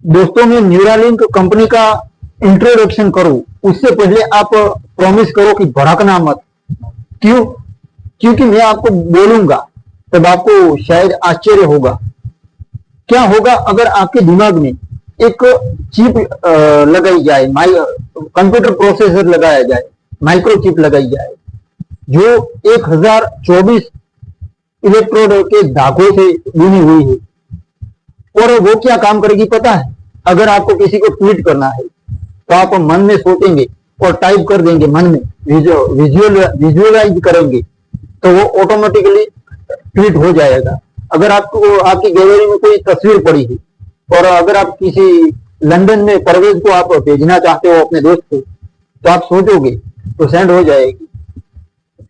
दोस्तों, मैं Neuralink company का इंट्रोडक्शन करूं उससे पहले आप प्रॉमिस करो कि भड़कना मत। क्यों? क्योंकि मैं आपको बोलूंगा तब आपको शायद आश्चर्य होगा। क्या होगा अगर आपके दिमाग में एक चिप लगाई जाए, कंप्यूटर प्रोसेसर लगाया जाए, माइक्रो चिप लगाई जाए जो 1024 इलेक्ट्रोड के धागों से बुनी हुई है। और वो क्या काम करेगी पता है? अगर आपको किसी को ट्वीट करना है तो आप मन में सोचेंगे और टाइप कर देंगे, मन में विजुअलाइज करेंगे तो वो ऑटोमेटिकली ट्वीट हो जाएगा। अगर आपको आपकी गैलरी में कोई तस्वीर पड़ी है और अगर आप किसी लंदन में परवेज को आप भेजना चाहते हो अपने दोस्त को, तो आप सोचोगे तो सेंड हो जाएगी।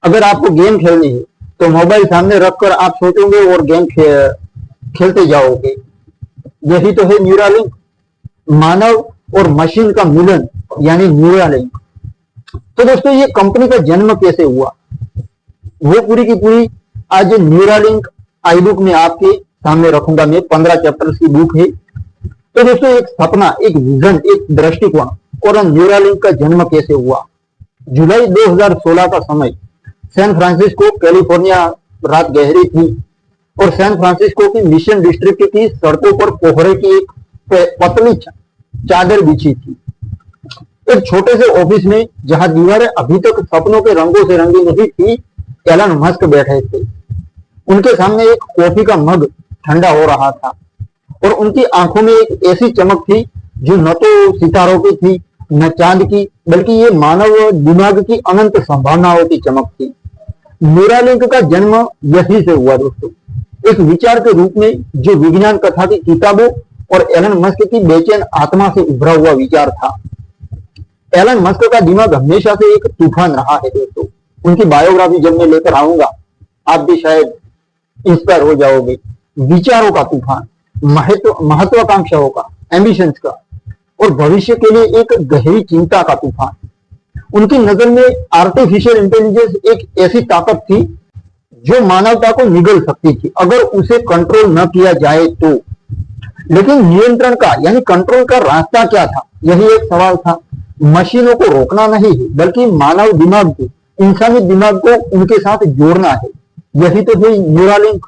अगर आपको गेम खेलनी है तो मोबाइल सामने रखकर आप सोचोगे और गेम खेलते जाओगे। यही तो है न्यूरालिंक, मानव और मशीन का मिलन, यानी न्यूरालिंक। तो दोस्तों, ये कंपनी का जन्म कैसे हुआ वो पूरी की पूरी आज न्यूरालिंक आई बुक में आपके सामने रखूंगा। मैं 15 चैप्टर्स की बुक है। तो दोस्तों, एक सपना, एक विजन, एक दृष्टिकोण और न्यूरालिंक का जन्म कैसे हुआ। जुलाई 2016 का समय, सैन फ्रांसिस्को कैलिफोर्निया। रात गहरी थी और सैन फ्रांसिस्को की मिशन डिस्ट्रिक्ट की सड़कों पर कोहरे की एक पतली चादर बिछी थी। एक छोटे से ऑफिस में जहां दीवारें अभी तक सपनों के रंगों से रंगी नहीं थी, एलन मस्क बैठे थे। उनके सामने एक कॉफी का मग ठंडा हो रहा था और उनकी आंखों में एक ऐसी चमक थी जो न तो सितारों की थी न चांद की, बल्कि ये मानव दिमाग की अनंत संभावनाओं की चमक थी। न्यूरालिंक का जन्म यही से हुआ दोस्तों, एक विचार के रूप में जो विज्ञान कथा की किताबों और एलन मस्क की बेचैन आत्मा से उभरा हुआ विचार था। एलन मस्क का दिमाग हमेशा से एक तूफान रहा है दोस्तों। उनकी बायोग्राफी जब मैं लेकर आऊंगा आप भी शायद इंस्पायर हो जाओगे। विचारों का तूफान, महत्वाकांक्षाओं का, एम्बिशंस का और भविष्य के लिए एक गहरी चिंता का तूफान। उनकी नजर में आर्टिफिशियल इंटेलिजेंस एक ऐसी ताकत थी जो मानवता को निगल सकती थी अगर उसे कंट्रोल न किया जाए तो। लेकिन नियंत्रण का यानी कंट्रोल का रास्ता क्या था, यही एक सवाल था। मशीनों को रोकना नहीं है, बल्कि मानव दिमाग को, इंसानी दिमाग को उनके साथ जोड़ना है। यही तो है न्यूरालिंक।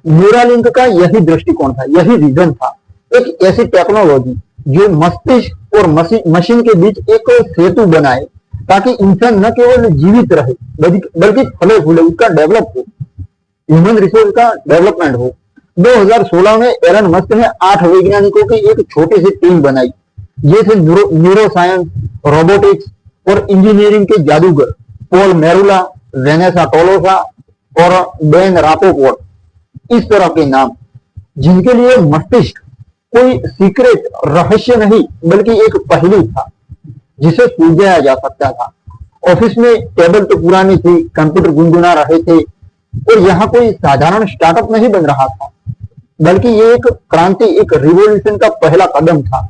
न्यूरालिंक का यही दृष्टिकोण था, यही विजन था। एक ऐसी टेक्नोलॉजी जो मस्तिष्क और मशीन के बीच एक सेतु बनाए, ताकि इंसान न केवल जीवित रहे बल्कि फले फूले, उसका डेवलप हो, ह्यूमन रिसोर्स का डेवलपमेंट हो। 2016 में एलन मस्क ने 8 वैज्ञानिकों की एक छोटी सी टीम बनाई। ये थे न्यूरोसाइंस, रोबोटिक्स और इंजीनियरिंग के जादूगर पॉल मेरुला, वेनेसा टोलोसा और बेन रापोर्ट। इस तरह के नाम जिनके लिए मस्तिष्क कोई सीक्रेट रहस्य नहीं बल्कि एक पहलू था जिसे सुलझाया जा सकता था। ऑफिस में टेबल तो पुरानी थी, कंप्यूटर गुनगुना रहे थे और यहाँ कोई साधारण स्टार्टअप नहीं बन रहा था, बल्कि ये एक क्रांति, एक रिवॉल्यूशन का पहला कदम था।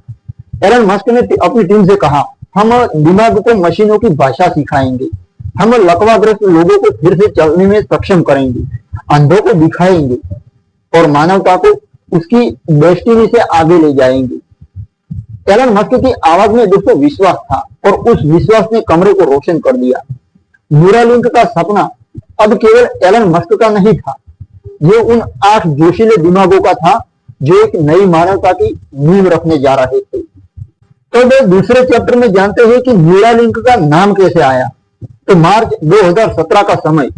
एलन मस्क ने अपनी टीम से कहा, हम दिमाग को मशीनों की भाषा सिखाएंगे, हम लकवाग्रस्त लोगों को फिर से चलने में सक्षम करेंगे, अंधों को दिखाएंगे और मानवता को उसकी डेस्टिनी से आगे ले जाएंगे। एलन मस्क की आवाज में दोस्तों विश्वास था और उस विश्वास ने कमरे को रोशन कर दिया। न्यूरालिंक का सपना अब केवल एलन मस्क का नहीं था, ये उन 8 जोशीले दिमागों का था जो एक नई मानवता की नींव रखने जा रहे थे। तो वे दूसरे चैप्टर में जानते हैं कि न्यूरालिंक का नाम कैसे आया। तो मार्च 2017 का समय,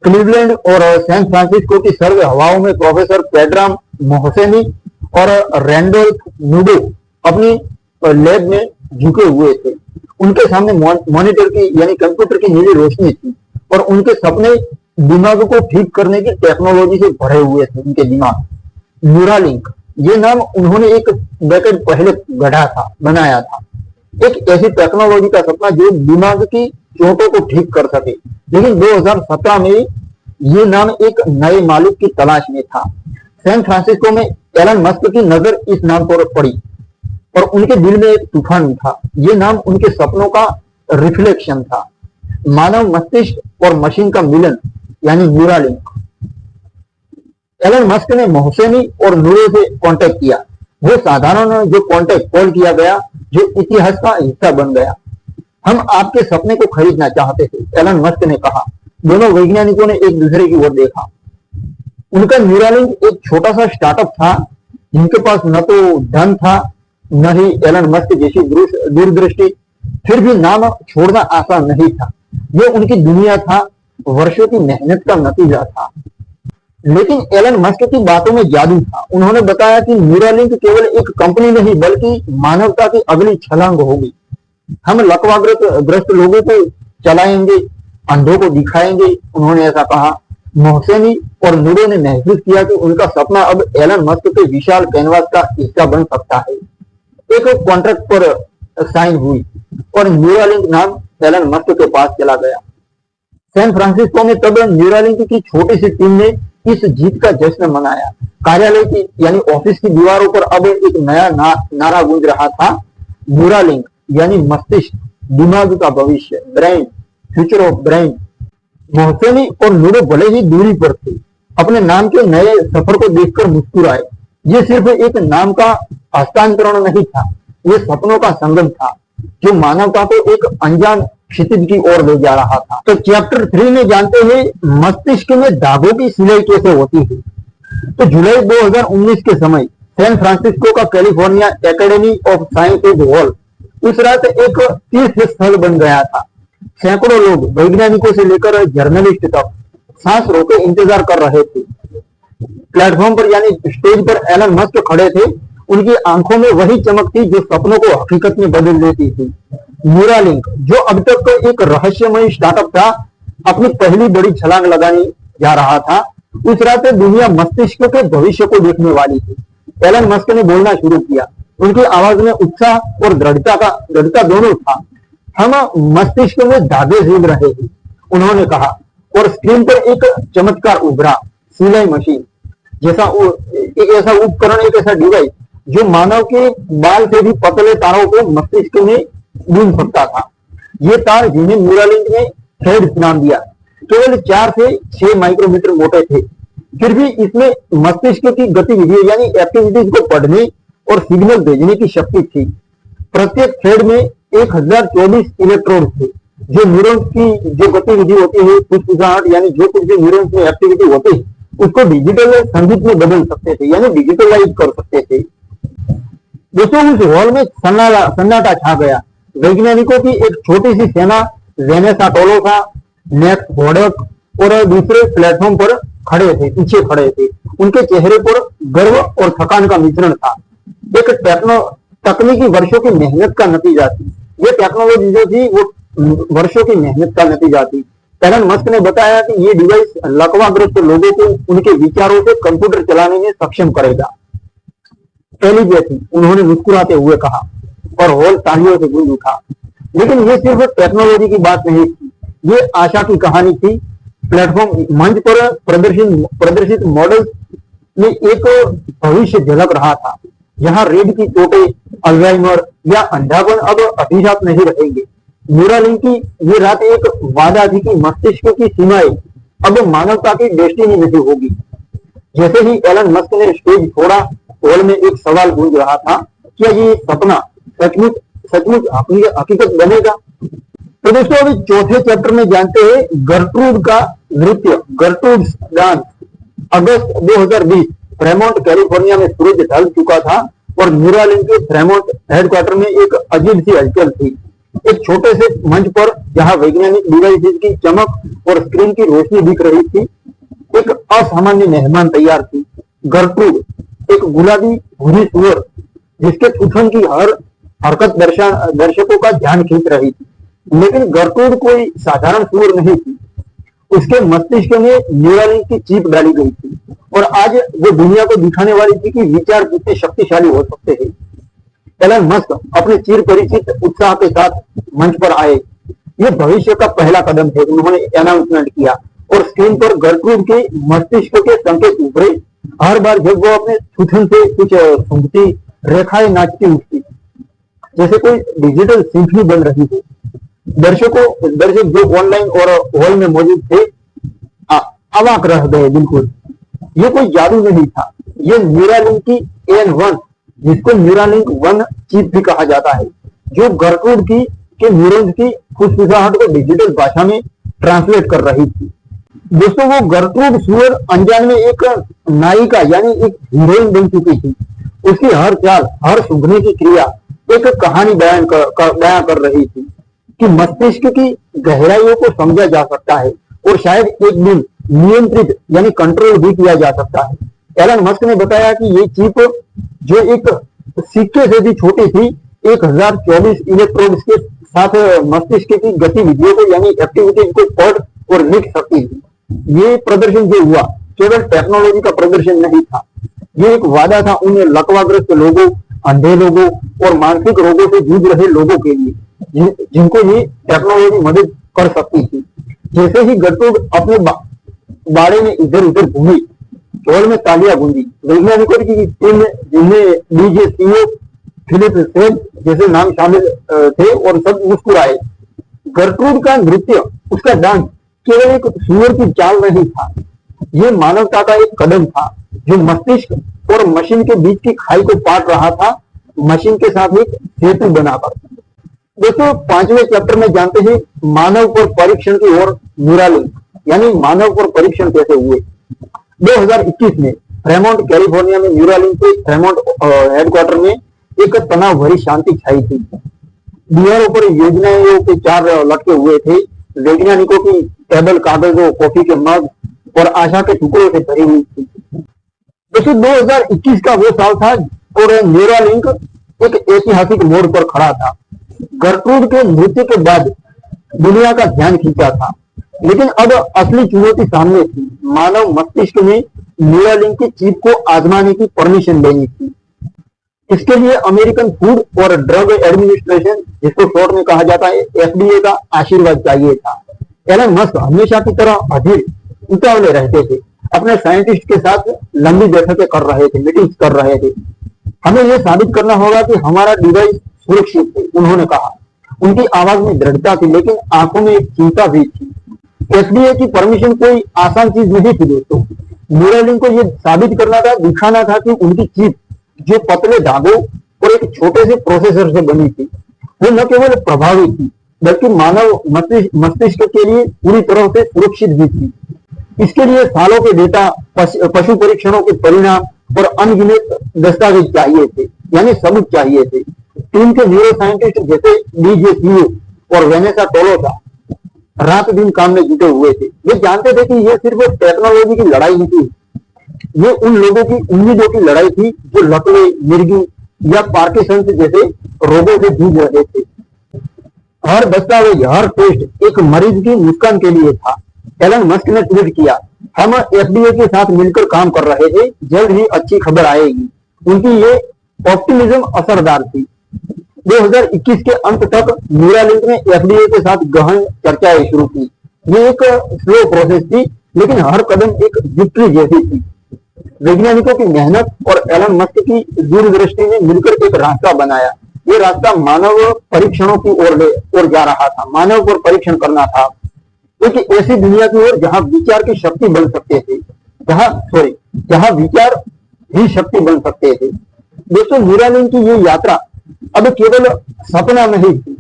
क्लीवलैंड और सैन फ्रांसिस्को की सर्व हवाओं में प्रोफेसर पेड्राम मोहसेनी और रैंडोल्फ नुडो अपनी लैब में झुके हुए थे। उनके सामने मॉनिटर की यानी कंप्यूटर की नीली रोशनी थी और उनके सपने दिमाग को ठीक करने की टेक्नोलॉजी से भरे हुए थे। उनके दिमाग न्यूरालिंक, ये नाम उन्होंने एक डेकेड पहले बनाया था। एक ऐसी टेक्नोलॉजी का सपना जो दिमाग की चोटों को ठीक कर सके। लेकिन 2017 में ये नाम एक नए मालिक की तलाश में था। सैन फ्रांसिस्को में एलन मस्क की नजर इस नाम पर पड़ी और उनके दिल में एक तूफान उठा। ये नाम उनके सपनों का रिफ्लेक्शन था, मानव मस्तिष्क और मशीन का मिलन यानी न्यूरालिंक। एलन मस्क ने मोहसेनी और नूरो से कांटेक्ट किया वो साधारण जो कॉन्टेक्ट कॉल किया गया जो इतिहास का हिस्सा बन गया। हम आपके सपने को खरीदना चाहते थे, एलन मस्क ने कहा। दोनों वैज्ञानिकों ने एक दूसरे की ओर देखा। उनका न्यूरालिंक एक छोटा सा स्टार्टअप था जिनके पास न तो धन था न ही एलन मस्क जैसी दूरदृष्टि। फिर भी नाम छोड़ना आसान नहीं था। ये उनकी दुनिया था, वर्षों की मेहनत का नतीजा था। लेकिन एलन मस्क की बातों में जादू था। उन्होंने बताया कि न्यूरालिंक केवल एक कंपनी नहीं बल्कि मानवता की अगली छलांग होगी। हम लकवाग्रस्त लोगों को चलाएंगे, अंधों को दिखाएंगे, उन्होंने ऐसा कहा। मोहसेनी और नूरो ने महसूस किया कि उनका सपना अब एलन मस्क के विशाल कैनवास का हिस्सा बन सकता है। एक कॉन्ट्रैक्ट पर साइन हुई और न्यूरालिंक नाम एलन मस्क के पास चला गया। सैन फ्रांसिस्को में तब न्यूरालिंक की छोटी सी टीम ने इस जीत का जश्न मनाया। कार्यालय की यानी ऑफिस की दीवारों पर अब एक नया नारा गूंज रहा था, न्यूरालिंक यानी मस्तिष्क, दिमाग का भविष्य, brain, future of brain. Mohseni और नूरो भले ही दूरी पर थे, अपने नाम के नए सफर को देखकर मुस्कुराए। ये सिर्फ एक नाम का हस्तांतरण नहीं था, ये सपनों का संगम था जो मानवता को एक अनजान क्षितिज की ओर ले जा रहा था। तो चैप्टर 3 में जानते हैं मस्तिष्क में धागों की सिलाई कैसे होती है। तो जुलाई 2019 के समय सैन फ्रांसिस्को का California academy of sciences hall उस रात एक तीर्थ स्थल बन गया था। सैकड़ों लोग, वैज्ञानिकों से लेकर जर्नलिस्ट तक, सांस रोके इंतजार कर रहे थे। प्लेटफॉर्म पर यानी स्टेज पर एलन मस्क खड़े थे। उनकी आंखों में वही चमक थी जो सपनों को हकीकत में बदल देती थी। न्यूरालिंक, जो अब तक एक रहस्यमय स्टार्टअप था, अपनी पहली बड़ी छलांग लगाने जा रहा था। उस रात दुनिया मस्तिष्क के भविष्य को देखने वाली थी। एलन मस्क ने बोलना शुरू किया। उनकी आवाज में उत्साह और दृढ़ता दोनों था। हम मस्तिष्क में धागे झूल रहे हैं, उन्होंने कहा। और स्क्रीन पर एक चमत्कार उभरा, सिलाई मशीन जैसा एक ऐसा उपकरण, एक ऐसा डिवाइस जो मानव के बाल से भी पतले तारों को मस्तिष्क में गूंज सकता था। ये तार, जिन्हें न्यूरालिंक ने थ्रेड नाम दिया, केवल 4 से 6 माइक्रोमीटर मोटे थे। फिर भी इसमें मस्तिष्क की गतिविधि यानी एक्टिविटीज को पढ़ने और सिग्नल भेजने की शक्ति थी। प्रत्येक थ्रेड में 1024 इलेक्ट्रोड थे जो न्यूरॉन्स की जो गतिविधि होती है, फुसफुसाहट यानी जो कुछ भी न्यूरॉन्स में एक्टिविटी होती है, उसको डिजिटल संगीत में बदल सकते थे, यानी डिजिटलाइज कर सकते थे। दोस्तों, उस हॉल में सन्नाटा छा गया। वैज्ञानिकों की एक छोटी सी सेना वेनेसा टोलोसा, नेक्स वोडक और दूसरे प्लेटफॉर्म पर पीछे खड़े थे। उनके चेहरे पर गर्व और थकान का मिश्रण था। एक तकनीकी वर्षों की मेहनत का नतीजा थी। ये टेक्नोलॉजी जो थी वो वर्षों की मेहनत का नतीजा थी। एलन मस्क ने बताया कि ये डिवाइस लकवाग्रस्त लोगों को उनके विचारों से कंप्यूटर चलाने में सक्षम करेगा। टेलीपैथी, उन्होंने मुस्कुराते हुए कहा और हॉल तालियों से गूंज उठा। लेकिन ये सिर्फ टेक्नोलॉजी की बात नहीं थी, ये आशा की कहानी थी। प्लेटफॉर्म मंच पर प्रदर्शित मॉडल में एक भविष्य झलक रहा था, जहां रेड की चोटें, अल्जाइमर या अंधापन अब अभिशाप नहीं रहेंगे। न्यूरालिंक की ये रात एक वादा थी कि मस्तिष्क की सीमाएं अब मानवता की डेस्टिनी नहीं होगी। जैसे ही एलन मस्क ने स्टेज छोड़ा, हॉल में एक सवाल गूंज रहा था, क्या ये सपना सचमुच हकीकत बनेगा? तो दोस्तों, अभी चौथे चैप्टर में जानते हैं गर्ट्रूड का नृत्य, गर्ट्रूड्स डांस। अगस्त 2020 फ्रेमोंट कैलिफोर्निया में सूरज ढल चुका था और न्यूरालिंक के फ्रेमोंट हेडक्वार्टर में एक अजीब सी हलचल थी। एक छोटे से मंच पर जहां वैज्ञानिक डिवाइसेस की चमक और स्क्रीन की रोशनी दिख रही थी, एक असामान्य मेहमान तैयार थी। गर्ट्रूड, एक गुलाबी भूरी सुअर जिसके उठन की हर हरकत दर्शकों का ध्यान खींच रही थी। लेकिन गर्ट्रूड कोई साधारण सुअर नहीं थी। उसके मस्तिष्क में न्यूरालिंक की चिप डाली गई थी और आज वो दुनिया को दिखाने वाली थी कि विचार कितने शक्तिशाली हो सकते हैं। एलन मस्क अपने चिर परिचित उत्साह के साथ मंच पर आए। ये भविष्य का पहला कदम थे, उन्होंने अनाउंसमेंट किया और स्क्रीन पर गर्ट्रूड के मस्तिष्क के संकेत उभरे। हर बार जब वो अपने थूथन से कुछ सूंघती, रेखाएं नाचती उठती, जैसे कोई डिजिटल सिम्फनी बन रही है। दर्शक जो ऑनलाइन और हॉल में मौजूद थे अवाक रह गए। बिल्कुल, ये कोई जादू नहीं था, ये न्यूरालिंक की N1 जिसको न्यूरालिंक 1 चिप भी कहा जाता है, जो गर्ट्रूड की के न्यूरॉन्स की फुसफुसाहट को डिजिटल भाषा में ट्रांसलेट कर रही थी। दोस्तों, वो गर्ट्रूड सुअर अनजान में एक नायिका यानी एक हीरोइन बन चुकी थी। उसकी हर चाल, हर सूंघने की क्रिया एक कहानी बयान कर रही थी कि मस्तिष्क की गहराइयों को समझा जा सकता है और शायद एक दिन नियंत्रित यानी कंट्रोल भी किया जा सकता है। एलन मस्क ने बताया कि ये चिप, जो एक सिक्के से भी छोटी थी, 1024 इलेक्ट्रोड्स के साथ मस्तिष्क की गतिविधियों को यानी एक्टिविटीज को पढ़ और लिख सकती थी। ये प्रदर्शन जो हुआ केवल टेक्नोलॉजी का प्रदर्शन नहीं था, ये एक वादा था उन लकवाग्रस्त लोगों, अंधे लोगों और मानसिक रोगों से जूझ रहे लोगों के लिए, जिनको ये टेक्नोलॉजी मदद कर सकती थी। जैसे ही गर्ट्रूड अपने बाड़े में इधर उधर घूमी, केवल में तालियां गूंजी। वैज्ञानिकों की टीम जिनमें डीजे फिलिप सेन जैसे नाम शामिल थे और सब मुस्कुराए। गर्ट्रूड का नृत्य, उसका डांस केवल एक सुअर की चाल नहीं था, ये मानवता का एक कदम था जो मस्तिष्क और मशीन के बीच की खाई को पाट रहा था, मशीन के साथ एक सेतु बनाकर। दोस्तों, 5वें चैप्टर में जानते हैं मानव पर परीक्षण की ओर न्यूरालिंक, यानी मानव पर परीक्षण कैसे हुए। 2021 में फ्रेमोंट कैलिफोर्निया में न्यूरालिंक के फ्रेमोंट हेडक्वार्टर में एक तनाव भरी शांति छाई थी। दीवारों पर योजनाओं के 4 लटके हुए थे। वैज्ञानिकों की टेबल कागजों, कॉफी के मग और आशा के टुकड़ों से भरी हुई थी। दोस्तों, 2021 का वो साल था और न्यूरालिंक एक ऐतिहासिक मोड़ पर खड़ा था। गर्ट्रूड के नृत्य के बाद दुनिया का ध्यान खींचा था, लेकिन अब असली चुनौती सामने थी। मानव मस्तिष्क में न्यूरालिंक की चिप को आजमाने की परमिशन लेनी थी। इसके लिए अमेरिकन फूड और ड्रग एडमिनिस्ट्रेशन, जिसको शॉर्ट में कहा जाता है FDA, का आशीर्वाद चाहिए था। एलन मस्क हमेशा की तरह अधीर उतावले रहते थे, अपने साइंटिस्ट के साथ लंबी बैठकें कर रहे थे, मीटिंग्स कर रहे थे। हमें यह साबित करना होगा कि हमारा डिवाइस सुरक्षित है, उन्होंने कहा। उनकी आवाज में दृढ़ता थी, लेकिन आंखों में एक चिंता भी थी। FDA की परमिशन कोई आसान चीज नहीं थी दोस्तों। न्यूरालिंक को यह साबित करना था, दिखाना था कि उनकी चिप, जो पतले धागों और एक छोटे से प्रोसेसर से बनी थी, वो न केवल प्रभावी थी, बल्कि मानव मस्तिष्क के लिए पूरी तरह से सुरक्षित भी थी। इसके लिए सालों के डेटा, पशु परीक्षणों के परिणाम और अनगिनत दस्तावेज चाहिए थे, यानी सबूत चाहिए थे। टीम के न्यूरो साइंटिस्ट जैसे डीजे और वेनेसा टोलोसा रात दिन काम में जुटे हुए थे। वे जानते थे कि यह सिर्फ टेक्नोलॉजी की लड़ाई नहीं थी, ये उन लोगों की उम्मीदों की लड़ाई थी जो लकवे, मिर्गी या पार्किंसंस जैसे रोगों से जूझ रहे थे। हर दस्तावेज, हर टेस्ट एक मरीज की मुस्कान के लिए था। एलन मस्क ने ट्वीट किया, हम FDA के साथ मिलकर काम कर रहे थे, जल्द ही अच्छी खबर आएगी। उनकी ये ऑप्टिमिज्म असरदार थी। 2021 के अंत तक न्यूरालिंक ने FDA के साथ गहन चर्चाएं शुरू की। ये एक स्लो प्रोसेस थी, लेकिन हर कदम एक विक्ट्री जैसी थी। वैज्ञानिकों की मेहनत और एलन मस्क की दूरदृष्टि ने मिलकर एक रास्ता बनाया। ये रास्ता मानव परीक्षणों की ओर जा रहा था। मानव पर परीक्षण करना था, एक ऐसी दुनिया की ओर जहां विचार की शक्ति बन सकते थे, जहां विचार ही शक्ति बन सकते थे। दोस्तों, न्यूरालिंक की ये यात्रा अब केवल सपना नहीं थी,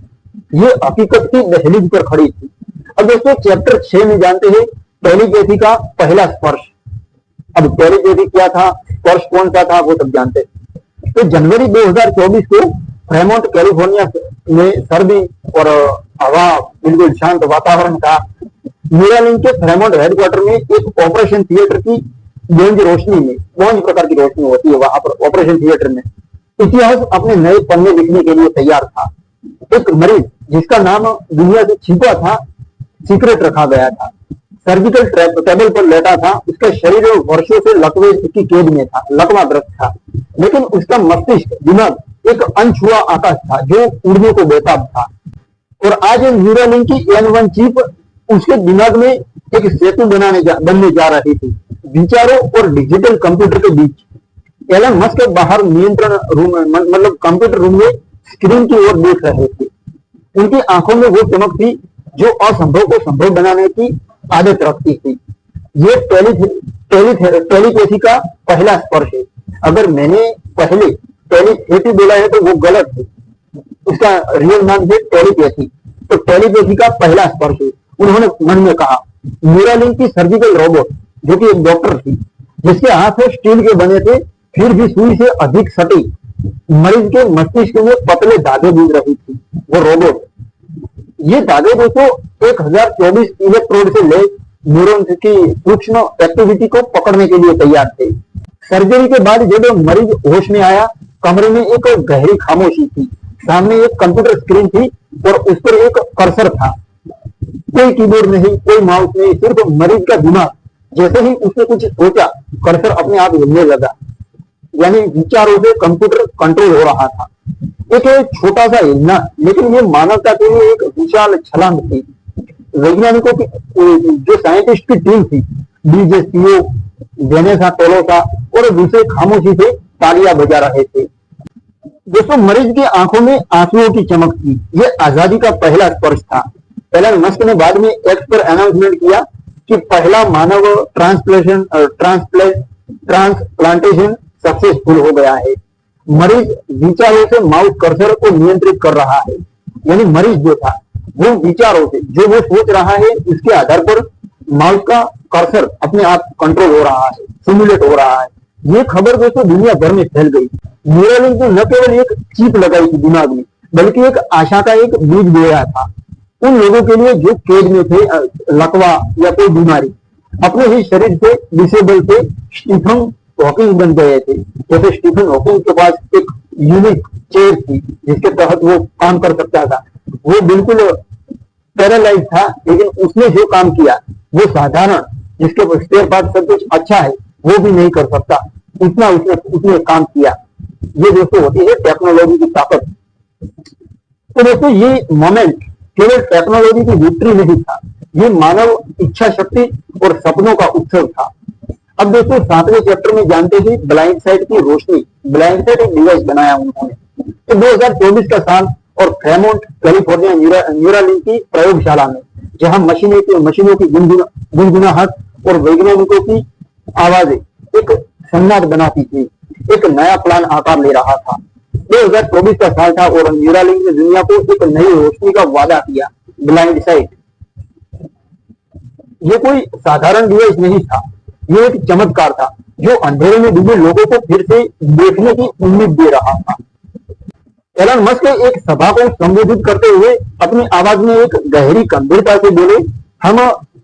ये हकीकत की दहलीज पर खड़ी थी। अब दोस्तों, चैप्टर 6 में जानते हैं टेलीपैथी का पहला स्पर्श। अब टेलीपैथी क्या था, स्पर्श कौन सा था, वो सब जानते हैं। तो जनवरी 2024 को फ्रेमोंट कैलिफोर्निया में सर्दी और हवा, बिल्कुल शांत वातावरण था। न्यूरालिंक के फ्रेमोंट हेडक्वार्टर में एक ऑपरेशन थिएटर की गूंज रोशनी में, 5 प्रकार की रोशनी होती है वहां पर ऑपरेशन थिएटर में, इतिहास अपने नए पन्ने लिखने के लिए तैयार था। एक मरीज जिसका नाम दुनिया से छिपा था, सीक्रेट रखा गया था, सर्जिकल टेबल पर लेटा था। उसका शरीर वर्षों से लकवे की कैद में था, लकवाग्रस्त था, लेकिन उसका मस्तिष्क, दिमाग एक अनछुआ आकाश था जो उड़ने को बेताब था। और आज न्यूरालिंक की N1 चिप उसके दिमाग में एक सेतु बनने जा रही थी, विचारों और डिजिटल कंप्यूटर के बीच। एलन मस्क बाहर नियंत्रण रूम, मतलब कंप्यूटर रूम में स्क्रीन की ओर देख रहे थे। उनकी आंखों में वो चमक थी जो असंभव को संभव बनाने की आदत रखती थी। ये टेलीपैथी का पहला स्पर्श है। अगर मैंने पहले टेलीपैथी बोला है तो वो गलत है, उसका रियल नाम है टेलीपैथी। तो टेलीपैथी का पहला स्पर्श है। उन्होंने मन में कहा न्यूरालिंक की सर्जिकल रोबोट, जो कि एक डॉक्टर थी, जिसके हाथ स्टील के बने थे, फिर भी सुई से अधिक सटीक मरीज के मस्तिष्क में पतले धागे बीज रही थी वो रोबोट। ये धागे दोस्तों 1024 इलेक्ट्रोड से ले न्यूरॉन्स की सूक्ष्म एक्टिविटी को पकड़ने के लिए तैयार थे। सर्जरी के बाद जब मरीज होश में आया, कमरे में एक गहरी खामोशी थी। सामने एक कंप्यूटर स्क्रीन थी और उस पर एक कर्सर था। कोई कीबोर्ड नहीं, कोई माउस नहीं, सिर्फ मरीज का दिमाग। जैसे ही उसने कुछ सोचा, कर्सर अपने आप हिलने लगा, यानी विचारों से कंप्यूटर कंट्रोल हो रहा था। एक छोटा सा हिलना, लेकिन ये मानवता के लिए एक विशाल छलांग थी। वैज्ञानिकों की जो साइंटिस्ट की टीम थी, डीजेसीओ, वेनेसा टोलोसा और दूसरे खामोशी से तालियां बजा रहे थे। दोस्तों, मरीज की आंखों में आंसुओं की चमक थी। ये आजादी का पहला स्पर्श था। एलन मस्क ने बाद में एक्स पर अनाउंसमेंट किया कि पहला मानव ट्रांसप्लांटेशन सक्सेसफुल हो गया है। मरीज विचारों से माउस कर्सर को नियंत्रित कर रहा है। यानी मरीज जो था वो विचारों से, जो वो सोच रहा है, उसके आधार पर माउस का कर्सर अपने आप कंट्रोल हो रहा है, सिमुलेट हो रहा है। ये खबर दोस्तों दुनिया भर में फैल गई। न्यूरालिंक ने न केवल एक चिप लगाई थी दिमाग में, बल्कि एक आशा का एक बीज बोया था उन लोगों के लिए जो कैद में थे, लकवा या कोई बीमारी, अपने ही शरीर से डिसेबल थे, स्टीफन हॉकिंग बन गए थे। जैसे स्टीफन हॉकिंग के पास एक यूनिक चेयर थी जिसके तहत वो काम कर सकता था। वो बिल्कुल पैरालाइज था, लेकिन उसने जो काम किया वो साधारण, जिसके स्पेयर पार्ट सब कुछ अच्छा है, वो भी नहीं कर सकता, इतना उसने काम किया। ये दोस्तों होती है टेक्नोलॉजी की ताकत। तो दोस्तों, ये मोमेंट केवल टेक्नोलॉजी की विक्ट्री नहीं था, ये मानव इच्छा शक्ति और सपनों का उत्सव था। अब दोस्तों 7वें चैप्टर में जानते हैं ब्लाइंड साइड की रोशनी। ब्लाइंड साइड एक डिवाइस बनाया उन्होंने। तो 2024 का साल और फ्रेमोंट कैलिफोर्निया न्यूरालिंक की प्रयोगशाला में, जहां मशीनों की गुनगुनाहट और वैज्ञानिकों की आवाजें एक संवाद बनाती थी, एक नया प्लान आकार ले रहा था। 2024 का साल था और न्यूरालिंक ने दुनिया को एक नई रोशनी का वादा किया। ब्लाइंड साइट ये कोई साधारण डिवाइस नहीं था, ये एक चमत्कार था जो अंधेरे में डूबे लोगों को फिर से देखने की उम्मीद दे रहा था। एलन मस्क एक सभा को संबोधित करते हुए अपनी आवाज में एक गहरी गंभीरता से बोले, हम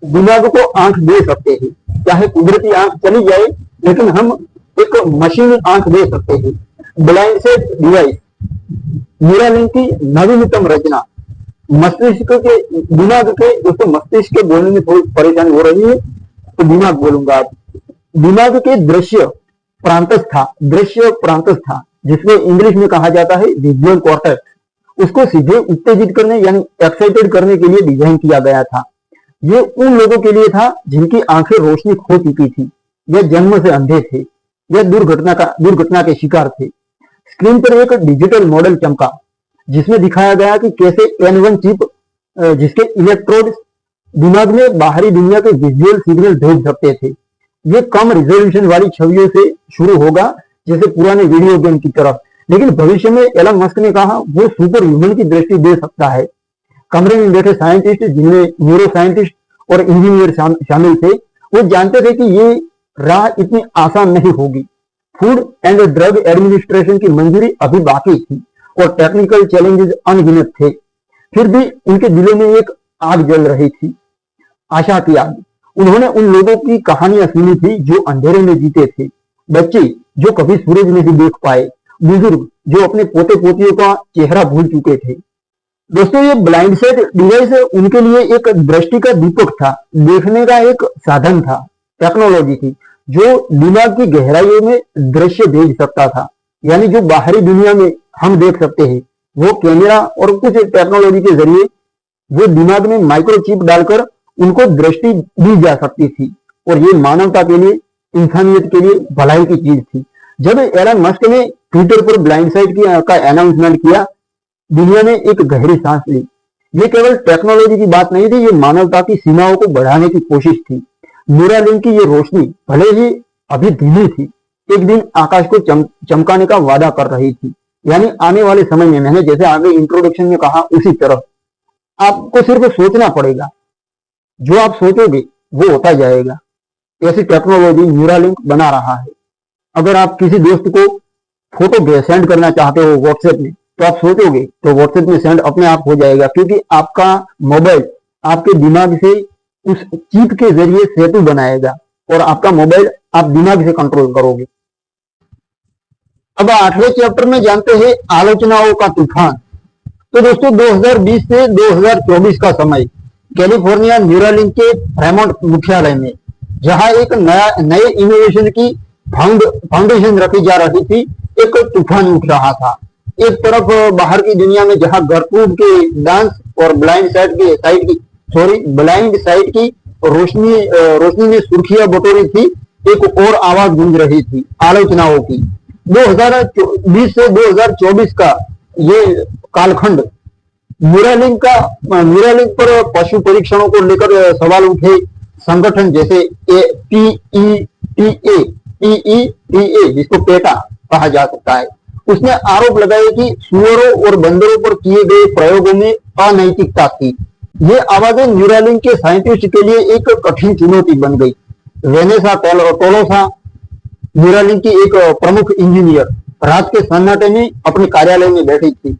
दिमाग को आंख दे सकते हैं, चाहे कुदरती आंख चली जाए, लेकिन हम एक मशीन आंख दे सकते हैं। ब्लाइंड साइट डिवाइस न्यूरालिंक की नवीनतम रचना। मस्तिष्क के दिमाग के दोस्तों, मस्तिष्क के बोलने में थोड़ी परेशानी हो रही है तो दिमाग बोलूंगा। दिमाग के दृश्य प्रांतस्था था, जिसको इंग्लिश में कहा जाता है विजुअल कॉर्टेक्स। उसको सीधे उत्तेजित करने यानी एक्साइटेड करने के लिए डिजाइन किया गया था। ये उन लोगों के लिए था जिनकी आंखें रोशनी खो चुकी थी, या जन्म से अंधे थे, या दुर्घटना के शिकार थे। स्क्रीन पर एक डिजिटल मॉडल चमका जिसमें दिखाया गया कि कैसे N1 चिप, जिसके इलेक्ट्रोड दिमाग में बाहरी दुनिया के विजुअल सिग्नल भेज सकते थे। ये कम रिजोल्यूशन वाली छवियों से शुरू होगा, जैसे पुराने वीडियो गेम की तरफ, लेकिन भविष्य में एलन मस्क ने कहा वो सुपर ह्यूमन की दृष्टि दे सकता है। कमरे में बैठे साइंटिस्ट, जिनमें न्यूरो साइंटिस्ट और इंजीनियर शामिल थे, वो जानते थे कि ये राह इतनी आसान नहीं होगी। फूड एंड ड्रग एडमिनिस्ट्रेशन की मंजूरी अभी बाकी थी और टेक्निकल चैलेंजेस अनगिनत थे। फिर भी उनके दिलों में एक आग जल रही थी, आशा की आग। उन्होंने उन लोगों की कहानियां सुनी थी जो अंधेरे में जीते थे, बच्चे जो कभी सूरज नहीं देख पाए, बुजुर्ग जो अपने पोते पोतियों का चेहरा भूल चुके थे। दोस्तों, ये ब्लाइंड साइट डिवाइस उनके लिए एक दृष्टि का दीपक था, देखने का एक साधन था, टेक्नोलॉजी थी जो दिमाग की गहराइयों में दृश्य भेज सकता था। यानी जो बाहरी दुनिया में हम देख सकते हैं, वो कैमरा और कुछ टेक्नोलॉजी के जरिए वो दिमाग में माइक्रोचिप डालकर उनको दृष्टि दी जा सकती थी। और ये मानवता के लिए, इंसानियत के लिए भलाई की चीज थी। जब एलन मस्क ने ट्विटर पर ब्लाइंड साइट का अनाउंसमेंट किया, दुनिया ने एक गहरी सांस ली। ये केवल टेक्नोलॉजी की बात नहीं थी, ये मानवता की सीमाओं को बढ़ाने की कोशिश थी। न्यूरालिंक की ये रोशनी भले ही अभी धीमी थी, एक दिन आकाश को चमकाने का वादा कर रही थी। यानी आने वाले समय में, मैंने जैसे आगे इंट्रोडक्शन में कहा उसी तरह आपको सिर्फ सोचना पड़ेगा, जो आप सोचोगे वो होता जाएगा। ऐसी टेक्नोलॉजी न्यूरालिंक बना रहा है। अगर आप किसी दोस्त को फोटो सेंड करना चाहते हो व्हाट्सएप में, तो आप सोचोगे तो व्हाट्सएप में सेंड अपने आप हो जाएगा, क्योंकि आपका मोबाइल आपके दिमाग से उस चिप के जरिए सेतु बनाएगा और आपका मोबाइल आप दिमाग से कंट्रोल करोगे। अब 8वें चैप्टर में जानते हैं आलोचनाओं का तूफान। तो दोस्तों 2020 से 2024 का समय कैलिफोर्निया न्यूरालिंक के फ्रेमोंट मुख्यालय में, जहां एक नए इनोवेशन की फाउंडेशन रखी जा रही थी, एक तूफान उठ रहा था। एक तरफ बाहर की दुनिया में जहां गर्टरूड के डांस और ब्लाइंड साइड की रोशनी ने सुर्खियां बटोरी थी, एक और आवाज गूंज रही थी आलोचनाओं की। 2020 से 2024 का ये कालखंड न्यूरालिंक पर पशु परीक्षणों को लेकर सवाल उठे। संगठन जैसे PETA, जिसको पेटा कहा जा सकता है, उसने आरोप लगाया कि सुअरों और बंदरों पर किए गए प्रयोगों में अनैतिकता थी। ये आवाजें न्यूरालिंक के साइंटिस्ट के लिए एक कठिन चुनौती बन गई। वेनेसा टोलोसा, न्यूरालिंक की एक प्रमुख इंजीनियर, रात के सन्नाटे में अपने कार्यालय में बैठी थी।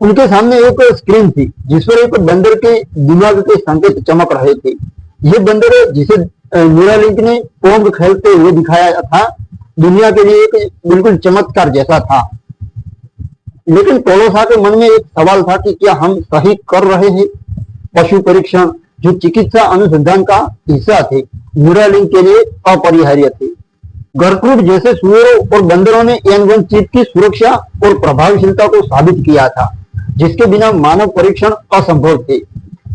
उनके सामने एक स्क्रीन थी जिस पर एक बंदर के दिमाग के संकेत चमक रहे थे। ये बंदर, जिसे न्यूरालिंक ने पोंग खेलते हुए दिखाया था, दुनिया के लिए एक बिल्कुल चमत्कार जैसा था। लेकिन टोलोसा के मन में एक सवाल था कि क्या हम सही कर रहे हैं? पशु परीक्षण, जो चिकित्सा अनुसंधान का हिस्सा थे, न्यूरालिंक के लिए अपरिहार्य थे। गर्टरूड जैसे सुअरों और बंदरों ने N1 चिप की सुरक्षा और प्रभावशीलता को साबित किया था, जिसके बिना मानव परीक्षण असंभव थे।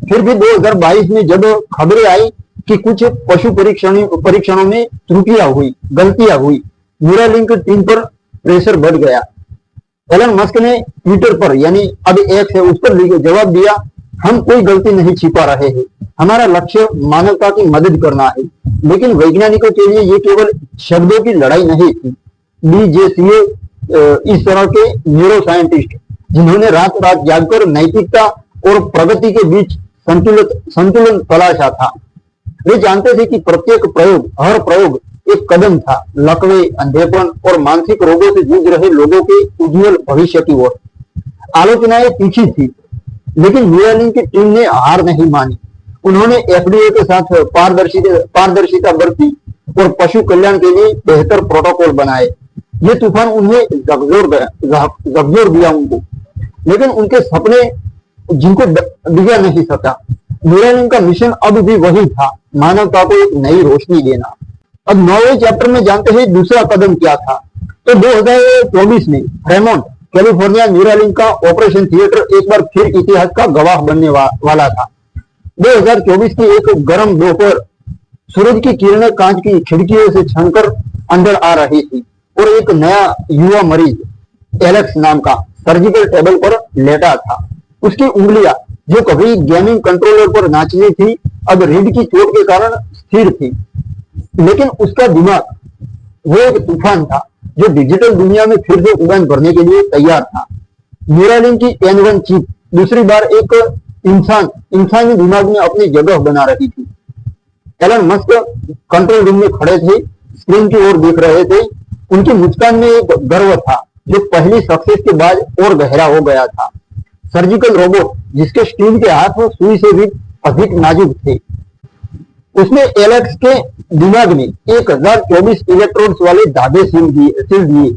फिर भी 2022 में जब खबरें आई कि कुछ पशु परीक्षणों में गलतियां हुई, न्यूरालिंक टीम पर प्रेशर बढ़ गया। एलन मस्क ने ट्विटर पर, यानी अब एक्स है, उस पर जवाब दिया, हम कोई गलती नहीं छिपा रहे हैं, हमारा लक्ष्य मानवता की मदद करना है। लेकिन वैज्ञानिकों के लिए ये केवल शब्दों की लड़ाई नहीं थी। BJCA, इस तरह के न्यूरो साइंटिस्ट जिन्होंने रात रात जागकर नैतिकता और प्रगति के बीच संतुलन तलाशा था, वे जानते थे कि हर प्रयोग एक कदम था लकवे, अंधेपन और मानसिक रोगों से जूझ रहे लोगों के उज्जवल भविष्य की ओर। आलोचनाएं तीखी थी, लेकिन न्यूरालिंक की टीम ने हार नहीं मानी। उन्होंने FDA के साथ पारदर्शिता बरती और पशु कल्याण के लिए बेहतर प्रोटोकॉल बनाए। ये तूफान उन्हें झकझोर दिया उनको, लेकिन उनके सपने जिनको डिगा नहीं सका। न्यूरालिंक का मिशन अब भी वही था, मानवता को एक नई रोशनी देना। अब 9वें चैप्टर में जानते हैं दूसरा कदम क्या था। तो 2024 में फ्रेमोंट कैलिफोर्निया न्यूरालिंक का ऑपरेशन थिएटर एक बार फिर इतिहास का गवाह बनने वाला था। 2024 की एक गर्म दोपहर, सूरज की किरणें कांच की खिड़कियों से छनकर अंदर आ रही थी और एक नया युवा मरीज एलेक्स नाम का सर्जिकल टेबल पर लेटा था। उसकी उंगलियां, जो कभी गेमिंग कंट्रोलर पर नाचनी थी, अब रीढ़ की चोट के कारण स्थिर थी। लेकिन उसका दिमाग, वो एक तूफान था जो डिजिटल दुनिया में फिर से उड़ान भरने के लिए तैयार था। न्यूरालिंक की N1 चिप दूसरी बार एक इंसानी दिमाग में अपनी जगह बना रही थी। एलन मस्क कंट्रोल रूम में खड़े थे, स्क्रीन की ओर देख रहे थे। उनकी मुस्कान में एक गर्व था जो पहली सक्सेस के बाद और गहरा हो गया था। सर्जिकल रोबोट, जिसके स्टील के हाथ सुई से भी अधिक नाजुक थे, उसने एलेक्स के दिमाग में 1024 इलेक्ट्रोड्स वाले धागे सिल दिए।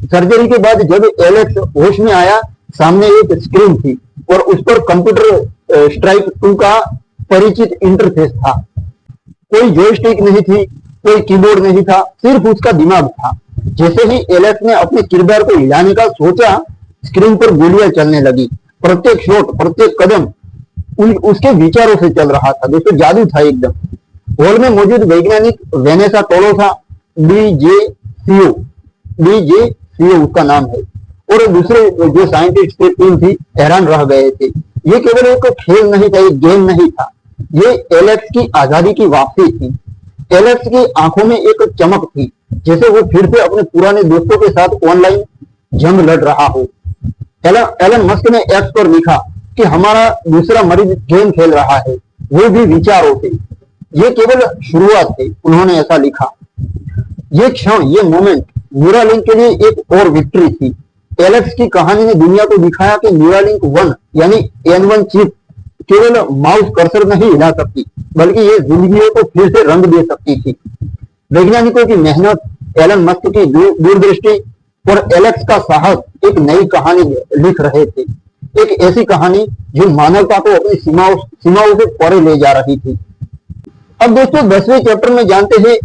सर्जरी के बाद जब एलेक्स होश में आया, सामने एक स्क्रीन थी और उस पर कंप्यूटर स्ट्राइक 2 का परिचित इंटरफेस था। कोई जॉयस्टिक नहीं थी, कोई कीबोर्ड नहीं था, सिर्फ उसका दिमाग था। जैसे ही एलेक्स ने अपने किरदार को हिलाने का सोचा, स्क्रीन पर गोलियां चलने लगी। प्रत्येक शॉट, प्रत्येक कदम उसके विचारों से चल रहा था। दोस्तों, जादू था एकदम। हॉल में मौजूद वैज्ञानिक वेनेसा टोलोसा, BJCO उसका नाम है, और दूसरे जो साइंटिस्ट थे, टीम थी, हैरान रह गए थे। ये केवल एक खेल नहीं था, एक गेम नहीं था, ये एलेक्स की आजादी की वापसी थी। एलेक्स की आंखों में एक चमक थी जैसे वो फिर से अपने पुराने दोस्तों के साथ ऑनलाइन जंग लड़ रहा हो। एलन मस्क ने एक्स पर लिखा कि हमारा दूसरा मरीज गेम खेल रहा है, वो भी विचारों से। ये केवल शुरुआत है, उन्होंने ऐसा लिखा। ये क्षण, ये मोमेंट न्यूरालिंक के लिए एक और विक्ट्री थी। एलेक्स की कहानी ने दुनिया को दिखाया कि न्यूरालिंक 1 यानी N1 चिप केवल माउस कर्सर नहीं हिला सकती, बल्कि ये जिंदगियों को फिर से रंग दे सकती थी। वैज्ञानिकों की मेहनत, एलन मस्क की दूरदृष्टि और एलेक्स का साहस एक नई कहानी लिख रहे थे। एक ऐसी कहानी जो मानवता को अपनी सीमाओं से परे ले जा रही थी। अब दोस्तों 10वें चैप्टर में जानते हैं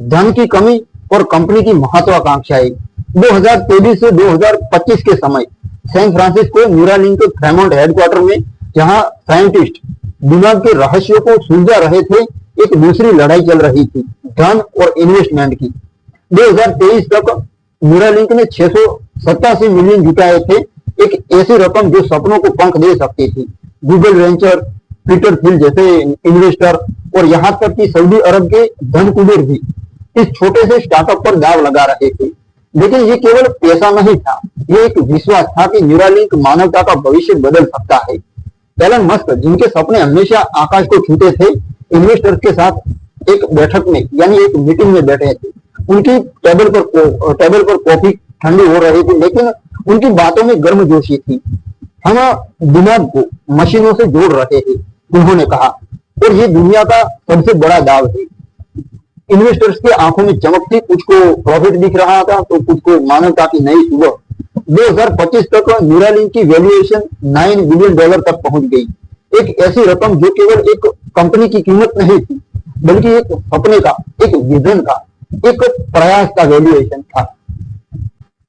धन की कमी और कंपनी की महत्वाकांक्षाएं। 2023 से 2025 के समय San Francisco Neuralink Fremont headquarter में, जहां साइंटिस्ट दिमाग के रहस्यों को सुलझा रहे थे, एक दूसरी लड़ाई चल रही थी, धन और इन्वेस्टमेंट की। 2023 तक न्यूरालिंक ने 687 मिलियन जुटाए थे, एक ऐसी रकम जो सपनों को पंख दे सकती थी। गूगल वेंचर, पीटर थिल जैसे इन्वेस्टर और यहां तक कि सऊदी अरब के धन कुबेर भी इस छोटे से स्टार्टअप पर दाव लगा रहे थे। लेकिन ये केवल पैसा नहीं था, ये एक विश्वास था कि न्यूरालिंक मानवता का भविष्य बदल सकता है। एलन मस्क, जिनके सपने हमेशा आकाश को छूते थे, इन्वेस्टर्स के साथ एक बैठक में यानी एक मीटिंग में बैठे थे। उनकी टेबल पर कॉफी ठंडी हो रही थी, लेकिन उनकी बातों में गर्मजोशी थी। हम दिमाग को मशीनों से जोड़ रहे हैं, उन्होंने कहा, और ये दुनिया का सबसे बड़ा दाव है। इन्वेस्टर्स के आंखों में चमक थी, कुछ को प्रॉफिट दिख रहा था तो कुछ को मानवता की नई सुबह। 2025 तक न्यूरालिंक की वैल्यूएशन $9 बिलियन तक पहुंच गई। एक ऐसी रकम जो केवल एक कंपनी की कीमत नहीं थी, बल्कि एक सपने का, एक विजन का, एक प्रयास का वैल्यूएशन था।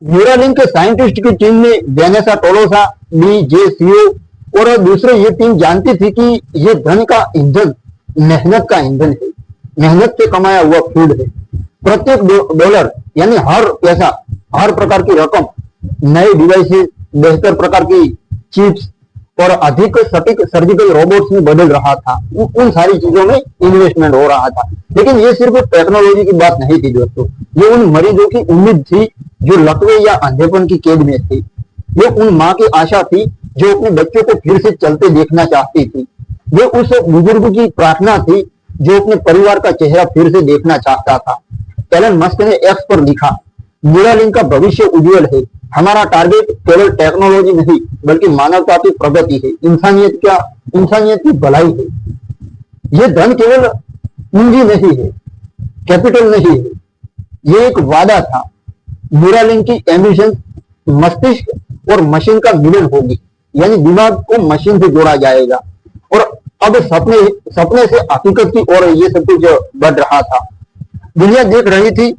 न्यूरालिंक के साइंटिस्ट की टीम ने वेनेसा टोलोसा, ली जे सीओ और दूसरे ये टीम जानती थी कि ये धन का ईंधन मेहनत का ईंधन है, मेहनत से कमाया हुआ फूड है। प्रत्येक डॉलर यानी हर पैसा, हर प्रकार की रकम नए डिवाइसेस, बेहतर प्रकार की चिप्स और अधिक सटीक सर्जिकल रोबोट्स में बदल रहा था। उन सारी चीजों में इन्वेस्टमेंट हो रहा था। लेकिन ये सिर्फ टेक्नोलॉजी की बात नहीं थी दोस्तों, ये उन मरीजों की उम्मीद थी जो लकवे या अंधेपन की कैद में थे। ये उन माँ की आशा थी जो अपने बच्चों को फिर से चलते देखना चाहती थी। ये उस बुजुर्ग की प्रार्थना थी जो अपने परिवार का चेहरा फिर से देखना चाहता था। एलन मस्क ने एक्स पर लिखा, न्यूरालिंक का भविष्य उज्जवल है। हमारा टारगेट केवल टेक्नोलॉजी नहीं, बल्कि मानवता की प्रगति है, इंसानियत की भलाई है। ये धन केवल पूंजी नहीं है, कैपिटल नहीं है, ये एक वादा था। न्यूरालिंक की एम्बिशन मस्तिष्क और मशीन का मिलन होगी, यानी दिमाग को मशीन से जोड़ा जाएगा। और अब सपने से हकीकत की ओर ये सब कुछ बढ़ रहा था। दुनिया देख रही थी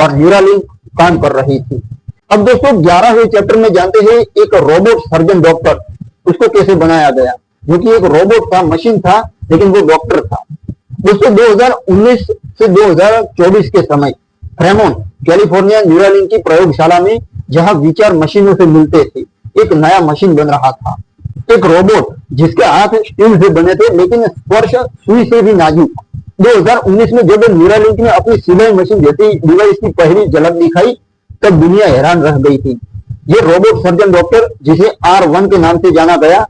और न्यूरालिंक काम कर रही थी। अब दोस्तों 11वें चैप्टर में जानते हैं एक रोबोट सर्जन डॉक्टर, उसको कैसे बनाया गया, जो कि एक रोबोट था, मशीन था, लेकिन वो डॉक्टर था। दोस्तों 2019 से 2024 के समय फ्रेमोंट कैलिफोर्निया न्यूरालिंक की प्रयोगशाला में, जहां विचार मशीनों से मिलते थे, एक नया मशीन बन रहा था। एक रोबोट जिसके हाथ स्टील से बने थे, लेकिन स्पर्श सुई से भी नाजुक। 2019 में जब न्यूरालिंक ने अपनी सिलाई मशीन जैसी डिवाइस की पहली झलक दिखाई, तब दुनिया हैरान रह गई थी। ये रोबोट सर्जन डॉक्टर, जिसे R1 के नाम से जाना गया,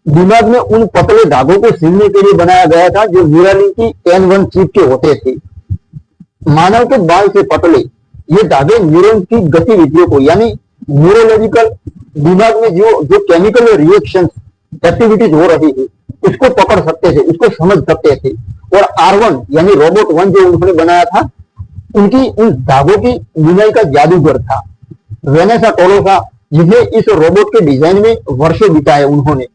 दिमाग में उन पतले धागों को सिलने के लिए बनाया गया था जो न्यूरालिंक की N1 चिप के होते थे। मानव के बाल से पतले ये धागे न्यूरॉन्स की गतिविधियों को, यानी न्यूरोलॉजिकल, दिमाग में जो केमिकल रिएक्शन एक्टिविटीज हो रही है, उसको पकड़ सकते थे, उसको समझ सकते थे। और R1 यानी रोबोट 1 जो उन्होंने बनाया था, उनकी उन धागों की बुनाई का जादूगर था। वेनेसा टोलोसा, जिन्हें इस रोबोट के डिजाइन में वर्षों बिताए, उन्होंने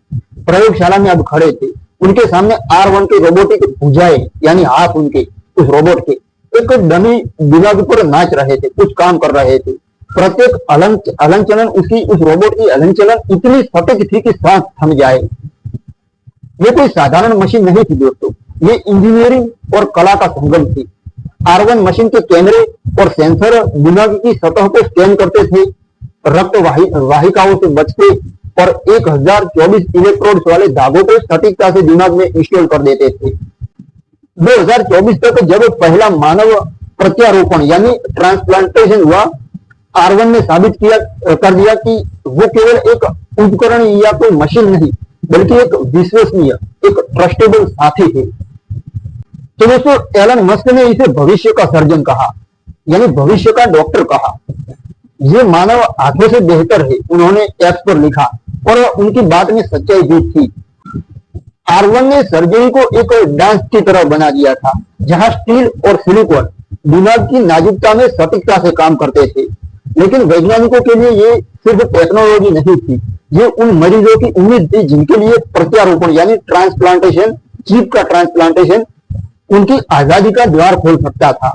प्रयोगशाला में अब खड़े थे। उनके सामने R1 के रोबोटिक भुजाएं यानी हाथ उनके उस रोबोट के एक डमी दिमाग पर नाच रहे थे, कुछ काम कर रहे थे। प्रत्येक हलन चलन उस रोबोट की हलन चलन इतनी सटीक थी कि सांस थम जाए। ये कोई साधारण मशीन नहीं थी दोस्तों, ये इंजीनियरिंग और कला का संगम थी। R1 मशीन के कैमरे और सेंसर दिमाग की सतह को स्कैन करते थे, रक्त वाहिकाओं से बचते और 1024 इलेक्ट्रोड्स वाले धागों को सटीकता से दिमाग में इंस्टॉल कर देते थे। 2024 तक जब पहला मानव प्रत्यारोपण यानी ट्रांसप्लांटेशन हुआ, R1 ने साबित किया कर दिया कि वो केवल एक उपकरण या कोई मशीन नहीं बल्कि एक विश्वसनीय, एक ट्रस्टेबल साथी है। तो दोस्तों एलन मस्क ने इसे भविष्य का सर्जन कहा, यानी भविष्य का डॉक्टर कहा। ये मानव हाथों से बेहतर है, उन्होंने एक्स पर लिखा, और उनकी बात में सच्चाई भी थी। R1 ने सर्जरी को एक डांस की तरह बना दिया था, जहां स्टील और सिलिकॉन दिमाग की नाजुकता में सटीकता से काम करते थे। लेकिन वैज्ञानिकों के लिए ये सिर्फ टेक्नोलॉजी नहीं थी, ये उन मरीजों की उम्मीद थी जिनके लिए प्रत्यारोपण यानी ट्रांसप्लांटेशन, चिप का ट्रांसप्लांटेशन उनकी आजादी का द्वार खोल सकता था।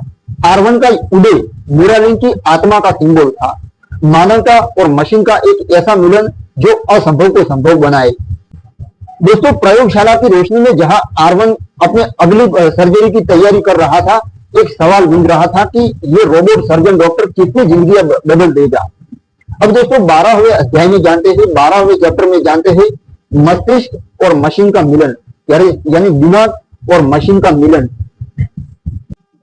R1 का उदय न्यूरालिंक की आत्मा का सिंबल था, मानवता और मशीन का एक ऐसा मिलन जो असंभव को संभव बनाए। दोस्तों प्रयोगशाला की रोशनी में जहां R1 अपने अगली सर्जरी की तैयारी कर रहा था, एक सवाल गूंज रहा था कि ये रोबोट सर्जन डॉक्टर कितनी जिंदगियां बदल देगा। अब दोस्तों 12वें अध्याय में जानते हैं, 12वें चैप्टर में जानते हैं मस्तिष्क और मशीन का मिलन, यानी दिमाग और मशीन का मिलन।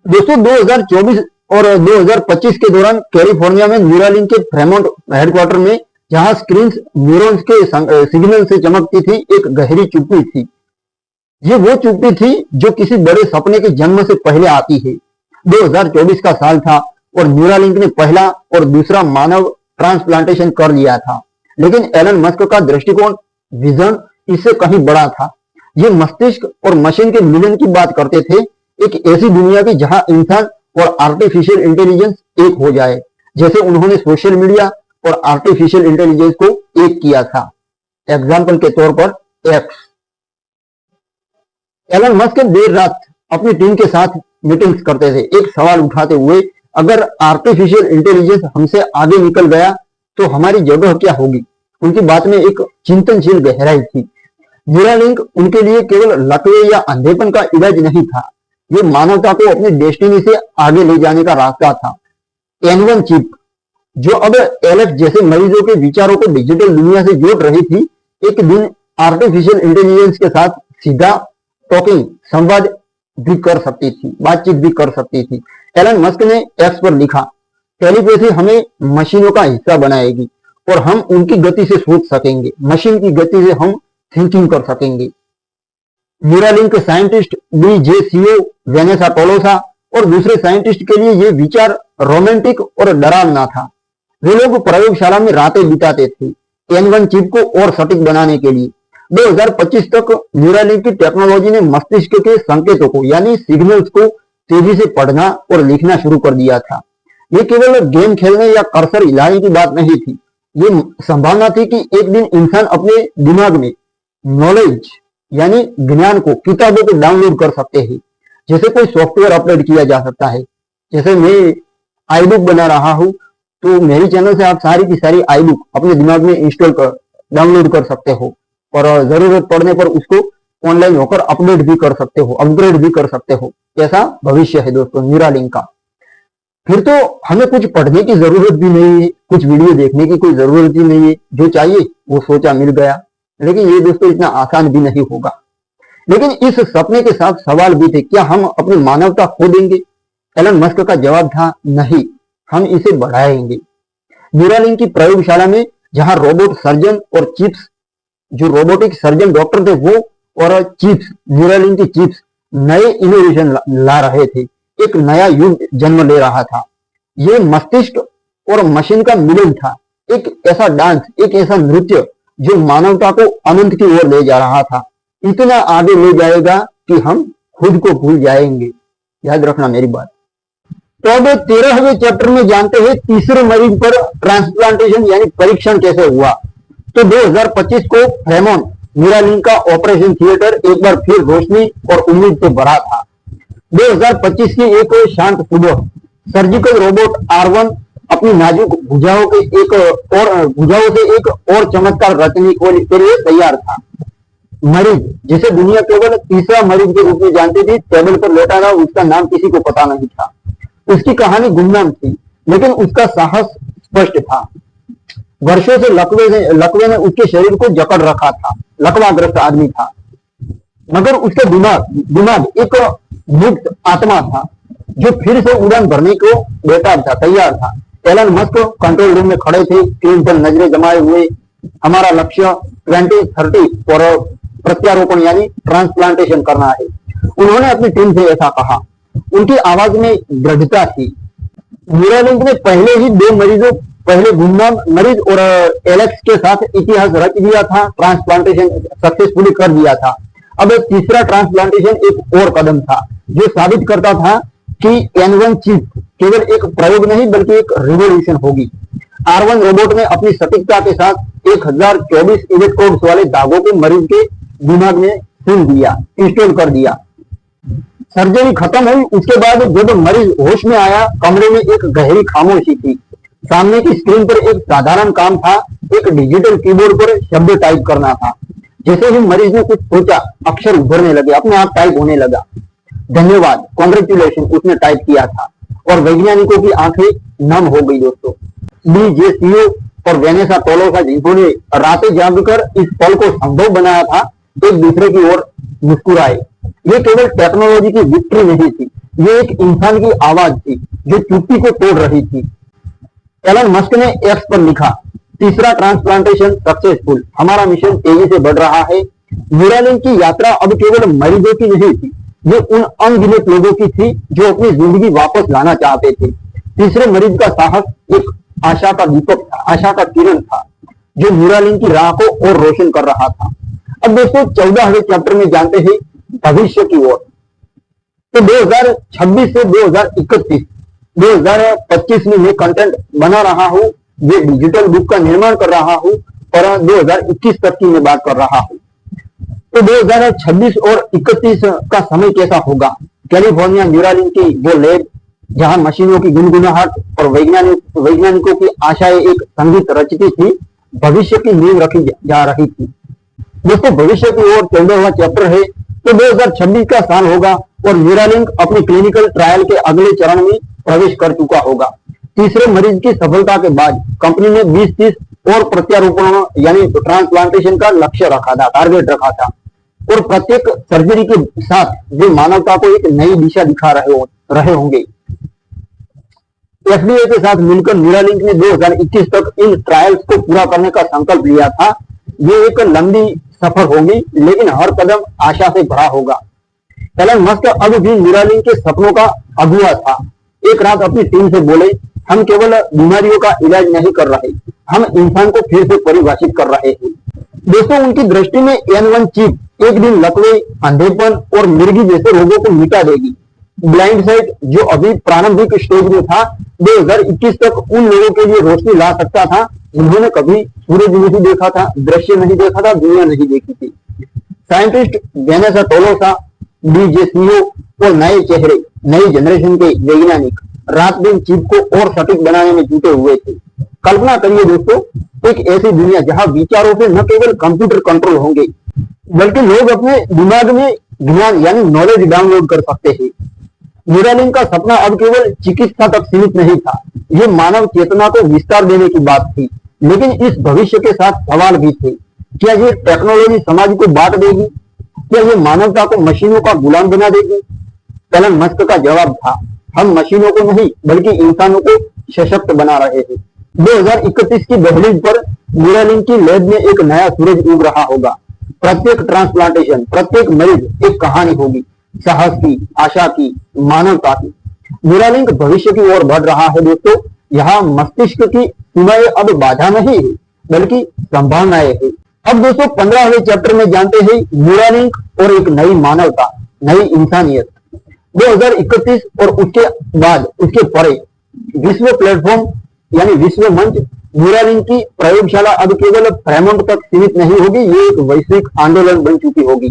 दोस्तों 2024 और 2025 के दौरान कैलिफोर्निया में न्यूरालिंक के फ्रेमोंट हेडक्वार्टर में जहां स्क्रीन्स न्यूरॉन्स के सिग्नल से चमकती थी, एक गहरी चुप्पी थी। ये वो चुप्पी थी जो किसी बड़े सपने के जन्म से पहले आती है। 2024 का साल था और न्यूरालिंक ने पहला और दूसरा मानव ट्रांसप्लांटेशन कर लिया था। लेकिन एलन मस्क का दृष्टिकोण, विजन इससे कहीं बड़ा था। ये मस्तिष्क और मशीन के मिलन की बात करते थे, एक ऐसी दुनिया की जहां इंसान और आर्टिफिशियल इंटेलिजेंस एक हो जाए, जैसे उन्होंने सोशल मीडिया और आर्टिफिशियल इंटेलिजेंस को एक किया था। एग्जाम्पल के तौर पर एक्स। एलन मस्क देर रात अपनी टीम के साथ मीटिंग्स करते थे, एक सवाल उठाते हुए, अगर आर्टिफिशियल इंटेलिजेंस हमसे आगे निकल गया तो हमारी जगह क्या होगी। उनकी बात में एक चिंतनशील गहराई थी। न्यूरालिंक उनके लिए केवल लकवे या अंधेपन का इलाज नहीं था, ये मानवता को अपनी डेस्टिनी से आगे ले जाने का रास्ता था। N1 चिप जो अब एलेक्स जैसे मरीजों के विचारों को डिजिटल दुनिया से जोड़ रही थी, एक दिन आर्टिफिशियल इंटेलिजेंस के साथ सीधा टॉकिंग संवाद भी कर सकती थी, बातचीत भी कर सकती थी। एलन मस्क ने एक्स पर लिखा, टेलीपैथी हमें मशीनों का हिस्सा बनाएगी और हम उनकी गति से सोच सकेंगे, मशीन की गति से हम थिंकिंग कर सकेंगे। Neuralink scientist BJCO Vanessa Tolosa और दूसरे साइंटिस्ट के लिए यह विचार रोमांटिक और डरावना था। वे लोग प्रयोगशाला में रातें बिताते थे N1 चिप को और सटीक बनाने के लिए। 2025 तक न्यूरालिंक की टेक्नोलॉजी ने मस्तिष्क के संकेतों को यानी सिग्नल्स को तेजी से पढ़ना और लिखना शुरू कर दिया था। ये केवल गेम खेलने या कर्सर हिलाने की बात नहीं थी, ये संभावना थी कि एक दिन इंसान अपने दिमाग में नॉलेज यानी ज्ञान को, किताबों को डाउनलोड कर सकते हैं, जैसे कोई सॉफ्टवेयर अपलोड किया जा सकता है। जैसे मैं आई बुक बना रहा हूं, तो मेरी चैनल से आप सारी की सारी आई बुक अपने दिमाग में इंस्टॉल कर डाउनलोड कर सकते हो और जरूरत पड़ने पर उसको ऑनलाइन होकर अपडेट भी कर सकते हो, अपग्रेड भी कर सकते हो। ऐसा भविष्य है दोस्तों न्यूरालिंक का। फिर तो हमें कुछ पढ़ने की जरूरत भी नहीं है, कुछ वीडियो देखने की कोई जरूरत ही नहीं है, जो चाहिए वो सोचा मिल गया। लेकिन ये दोस्तों इतना आसान भी नहीं होगा। लेकिन इस सपने के साथ सवाल भी थे, क्या हम अपनी मानवता खो देंगे? एलन मस्क का जवाब था नहीं, हम इसे बढ़ाएंगे। न्यूरालिंक की प्रयोगशाला में जहां रोबोट सर्जन और चिप्स, जो रोबोटिक सर्जन डॉक्टर थे वो और चिप्स, न्यूरालिंक की चिप्स नए इनोवेशन ला रहे थे, एक नया युग जन्म ले रहा था। ये मस्तिष्क और मशीन का मिलन था, एक ऐसा डांस, एक ऐसा नृत्य जो मानवता को अनंत की ओर ले जा रहा था। इतना आगे ले जाएगा कि हम खुद को भूल जाएंगे। याद रखना मेरी बात। तो अब 13वें चैप्टर में जानते हैं तीसरे मरीज पर ट्रांसप्लांटेशन यानी परीक्षण कैसे हुआ। तो 2025 को फ्रेमोंट न्यूरालिंक का ऑपरेशन थिएटर एक बार फिर रोशनी और उम्मीद से भरा था। 2025 की एक शांत सुबह सर्जिकल रोबोट R1 अपनी नाजुक भुजाओं से एक और चमत्कार रचने के लिए तैयार था। मरीज, जिसे दुनिया केवल तीसरा मरीज के रूप में जानती थी, टेबल पर लेटा रहा, उसका नाम किसी को पता नहीं था। उसकी कहानी गुमनाम थी, लेकिन उसका साहस स्पष्ट था। वर्षों से लकवे ने उसके शरीर को जकड़ रखा था, लकवाग्रस्त आदमी था, मगर उसका दिमाग एक मुक्त आत्मा था। जो फिर से उड़ान भरने को बेताब था, तैयार था। एलन मस्क कंट्रोल रूम में खड़े थे, स्क्रीन पर नजरें जमाए हुए। हमारा लक्ष्य 2030 और प्रत्यारोपण यानी ट्रांसप्लांटेशन करना है, उन्होंने अपनी टीम से ऐसा कहा। उनकी आवाज में दृढ़ता थी। न्यूरालिंक ने पहले गुमनाम मरीज और एलेक्स के साथ इतिहास रच दिया था, ट्रांसप्लांटेशन सक्सेसफुली कर दिया था। अब एक तीसरा ट्रांसप्लांटेशन एक और कदम था, जो साबित करता था कि N1 चिप केवल एक प्रयोग नहीं बल्कि एक रिवोल्यूशन होगी। R1 रोबोट ने अपनी सटीकता के साथ 1024 इलेक्ट्रोड्स वाले धागों को मरीज के दिमाग में सिल दिया, इंस्टॉल कर दिया। सर्जरी खत्म हुई। उसके बाद जब मरीज होश में आया, कमरे में एक गहरी खामोशी थी। सामने की स्क्रीन पर एक साधारण काम था, एक डिजिटल कीबोर्ड पर शब्द टाइप करना था। जैसे ही मरीज ने कुछ सोचा, अक्षर उभरने लगे, अपने आप टाइप होने लगा। धन्यवाद, कॉन्ग्रेचुलेशन, उसने टाइप किया था और वैज्ञानिकों की आंखें नम हो गई। दोस्तों, DJCO और वेनेसा टोलोसा, जिन्होंने रातें जागकर इस पल को संभव बनाया था, एक दूसरे की ओर मुस्कुराए। ये केवल टेक्नोलॉजी की विक्ट्री नहीं थी, ये एक इंसान की आवाज थी जो चुप्पी को तोड़ रही थी। एलन मस्क ने एक्स पर लिखा, तीसरा ट्रांसप्लांटेशन सक्सेसफुल, हमारा मिशन तेजी से बढ़ रहा है। न्यूरालिंक की यात्रा अब केवल मरीजों की नहीं थी, ये उन अनगिनत लोगों की थी जो अपनी जिंदगी वापस लाना चाहते थे। तीसरे मरीज का साहस एक आशा का दीपक था, आशा का किरण था, जो न्यूरालिंक की राह को और रोशन कर रहा था। अब दोस्तों 14वें चैप्टर में जानते हैं भविष्य की ओर। तो 2026 से 2025 में मैं कंटेंट बना रहा हूं, ये डिजिटल बुक का निर्माण कर रहा हूं और 2021 तक की मैं बात कर रहा हूं। तो 2026 और 31 का समय कैसा होगा? कैलिफोर्निया न्यूरालिंक की वो लैब, जहां मशीनों की गुनगुनाहट और वैज्ञानिकों की आशाएं एक संगीत रचती थी, भविष्य की नींव रखी जा रही थी। दोस्तों, भविष्य की ओर 14वां चैप्टर है। तो 2026 का साल होगा और न्यूरालिंक अपने क्लिनिकल ट्रायल के अगले चरण में प्रवेश कर चुका होगा। तीसरे मरीज की सफलता के बाद कंपनी ने 20-30 और प्रत्यारोपण यानी ट्रांसप्लांटेशन का लक्ष्य रखा था, टारगेट रखा था, और प्रत्येक सर्जरी के साथ वे मानवता को एक नई दिशा दिखा रहे होंगे। FDA के साथ मिलकर न्यूरालिंक ने 2021 तक इन ट्रायल्स को पूरा करने का संकल्प लिया था। ये एक लंबी सफर होगी, लेकिन हर कदम आशा से भरा होगा। एलन मस्क अब भी न्यूरालिंक के सपनों का अगुआ था। एक रात अपनी टीम से बोले, हम केवल बीमारियों का इलाज नहीं कर रहे, हम इंसान को फिर से परिभाषित कर रहे हैं। दोस्तों, उनकी दृष्टि में N1 चिप एक दिन लकवे, अंधेपन और मिर्गी जैसे रोगों को मिटा देगी। ब्लाइंड साइट, जो अभी प्रारंभिक स्टेज में था, 2021 तक उन लोगों के लिए रोशनी ला सकता था जिन्होंने कभी सूरज नहीं देखा था, दृश्य नहीं देखा था, दुनिया नहीं देखी थी। साइंटिस्ट वेनेसा टोलोसा, DJCO और नए चेहरे, नई जनरेशन के वैज्ञानिक रात दिन चिप को और सटीक बनाने में जुटे हुए थे। कल्पना करिए दोस्तों, एक ऐसी दुनिया जहां विचारों से न केवल कंप्यूटर कंट्रोल होंगे, बल्कि लोग अपने दिमाग में ज्ञान यानी नॉलेज डाउनलोड कर सकते हैं। न्यूरालिंक का सपना अब केवल चिकित्सा तक सीमित नहीं था, ये मानव चेतना को विस्तार देने की बात थी। लेकिन इस भविष्य के साथ सवाल भी थे। क्या ये टेक्नोलॉजी समाज को बांट देगी? क्या ये मानवता को मशीनों का गुलाम बना देगी? एलन मस्क का जवाब था, हम मशीनों को नहीं बल्कि इंसानों को सशक्त बना रहे हैं। 2031 की दहलीज पर न्यूरालिंक की लैब में एक नया सूरज उग रहा होगा। प्रत्येक ट्रांसप्लांटेशन, प्रत्येक मरीज एक कहानी होगी, साहस की, आशा की, मानवता की। न्यूरालिंक भविष्य की ओर बढ़ रहा है दोस्तों। यहाँ मस्तिष्क की सीमाएं अब बाधा नहीं है, बल्कि संभावनाएं है। अब दोस्तों 15वें चैप्टर में जानते हैं न्यूरालिंक और एक नई मानवता, नई इंसानियत। 2031 और उसके बाद, उसके परे विश्व प्लेटफॉर्म यानी विश्व मंच, न्यूरालिंक की प्रयोगशाला अब केवल फ्रेमंट तक सीमित नहीं होगी, ये एक वैश्विक आंदोलन बन चुकी होगी।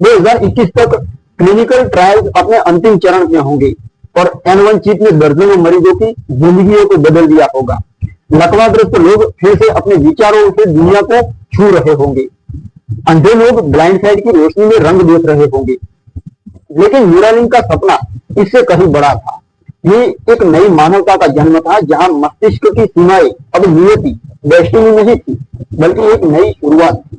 2021 तक क्लिनिकल ट्रायल्स अपने अंतिम चरण में होंगे और N1 चिप ने दर्जनों मरीजों की जिंदगियों को बदल दिया होगा। लकवाग्रस्त लोग फिर से अपने विचारों से दुनिया को छू रहे होंगे, अंधे लोग ब्लाइंड साइड की रोशनी में रंग देख रहे होंगे। लेकिन न्यूरालिंक का सपना इससे कहीं बड़ा था। ये एक नई मानवता का जन्म था, जहां मस्तिष्क की सीमाएं अब नियति, डेस्टिनी नहीं थी, बल्कि एक नई शुरुआत थी।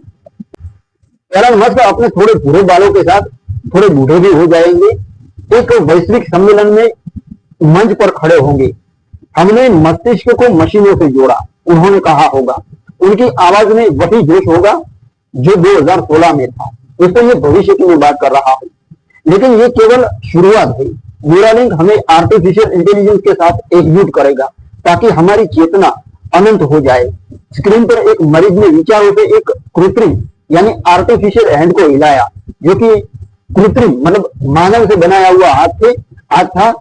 एलन मस्क अपने थोड़े बुरे बालों के साथ थोड़े बूढ़े भी हो जाएंगे, एक वैश्विक सम्मेलन में मंच पर खड़े होंगे। हमने मस्तिष्क को मशीनों से जोड़ा, उन्होंने कहा होगा। उनकी आवाज में वही जोश होगा जो 2016 में था। दोस्तों, ये भविष्य की मैं बात कर रहा हूं, लेकिन ये केवल शुरुआत है। न्यूरालिंक हमें आर्टिफिशियल इंटेलिजेंस के साथ एकजुट करेगा ताकि हमारी चेतना अनंत हो जाए। स्क्रीन पर एक मरीज ने विचारों से एक कृत्रिम यानी आर्टिफिशियल हैंड को हिलाया, जो कि कृत्रिम मतलब मानव से बनाया हुआ हाथ था।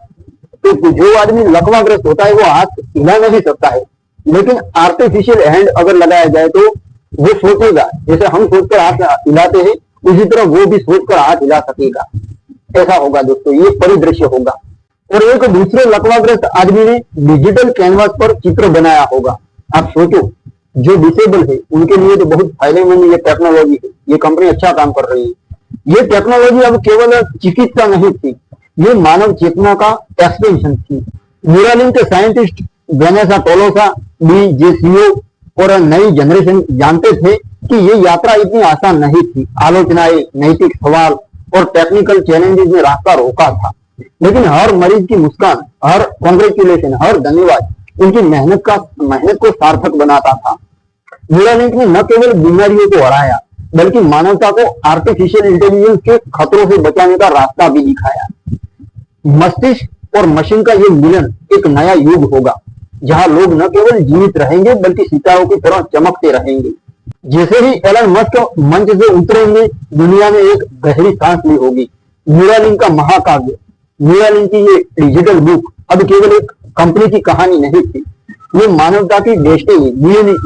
तो जो आदमी लकवाग्रस्त होता है वो हाथ हिला नहीं सकता है, लेकिन आर्टिफिशियल हैंड अगर लगाया जाए तो वो सोचेगा, जैसे हम सोचकर हाथ हिलाते हैं उसी तरह वो भी सोचकर हाथ हिला सकेगा। ऐसा होगा दोस्तों, ये परिदृश्य होगा। और एक दूसरे लकवाग्रस्त आदमी ने डिजिटल कैनवास पर चित्र बनाया होगा। आप सोचो, जो डिसेबल है उनके लिए तो बहुत फायदेमंद ये टेक्नोलॉजी है। ये कंपनी अच्छा काम कर रही है। ये टेक्नोलॉजी अब केवल चिकित्सा नहीं थी, ये मानव चेतना का एक्सपेंशन थी। न्यूरालिंक के साइंटिस्ट वेनेसा टोलोसा, DJCO और नई जनरेशन जानते थे कि ये यात्रा इतनी आसान नहीं थी। आलोचनाएं, नैतिक सवाल और टेक्निकल चैलेंजेस ने रास्ता रोका था, लेकिन हर मरीज की मुस्कान, हर कांग्रेचुलेशन, हर धन्यवाद उनकी मेहनत को सार्थक बनाता था। न्यूरालिंक ने न केवल बीमारियों को हराया, बल्कि मानवता को आर्टिफिशियल इंटेलिजेंस के खतरों से बचाने का रास्ता भी दिखाया। मस्तिष्क और मशीन का ये मिलन एक नया युग होगा, जहां लोग न केवल जीवित रहेंगे बल्कि सितारों की तरह चमकते रहेंगे। जैसे ही एलन मस्क मंच से उतरेंगे, दुनिया में एक गहरी सांस ली होगी। न्यूरालिंक का महाकाव्य, न्यूरालिंक की ये डिजिटल बुक अब केवल एक कंपनी की कहानी नहीं थी, ये मानवता की डेस्टिनी,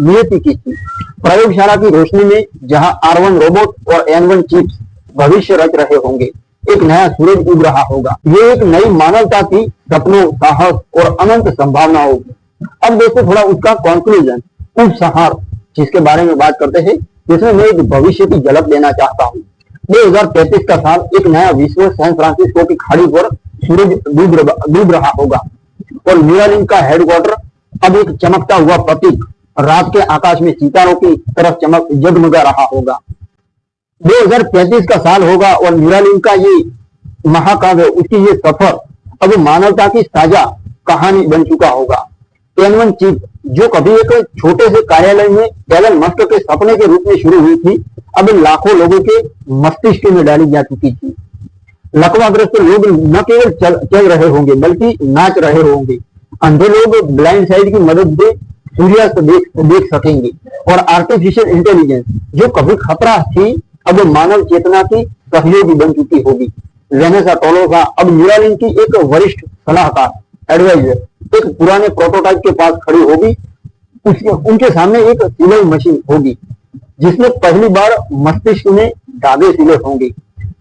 नियति की थी। प्रयोगशाला की रोशनी में जहां R1 रोबोट और N1 चिप्स भविष्य रच रहे होंगे, एक नया सूरज उग रहा होगा। ये एक नई मानवता की सपनों, साहस और अनंत संभावनाओं की। अब दोस्तों थोड़ा उसका कंक्लूजन, उपसंहार जिसके बारे में बात करते हैं, जिसमें मैं एक भविष्य की झलक देना चाहता हूँ। 2033 का साल, एक नया विश्व सैन फ्रांसिस्को की खाड़ी पर सूरज डूब रहा होगा और न्यूरालिंक का हेडक्वार्टर अब एक चमकता हुआ प्रतीक रात के आकाश में सितारों की तरफ जगमगा रहा होगा। 2035 का साल होगा और न्यूरालिंक का ये महाकाव्य, उसकी ये सफर अब मानवता की साझा कहानी बन चुका होगा। N1 चिप, जो कभी एक छोटे से कार्यालय में एलन मस्क के सपने के रूप में शुरू हुई थी, अब लाखों लोगों के मस्तिष्क में डाली जा चुकी थी। लकवाग्रस्त लोग न केवल चल रहे होंगे बल्कि नाच रहे होंगे। अंधे लोग ब्लाइंड साइड की मदद से सूर्यास्त देख सकेंगे और आर्टिफिशियल इंटेलिजेंस, जो कभी खतरा थी, अब मानव चेतना की सहयोगी बन चुकी होगी। वेनेसा टोलोसा अब न्यूरालिंक की एक वरिष्ठ सलाहकार, एडवाइजर, एक पुराने प्रोटोटाइप के पास खड़ी होगी। उनके सामने एक सिलाई मशीन होगी जिसमें पहली बार मस्तिष्क में धागे सिले होंगे।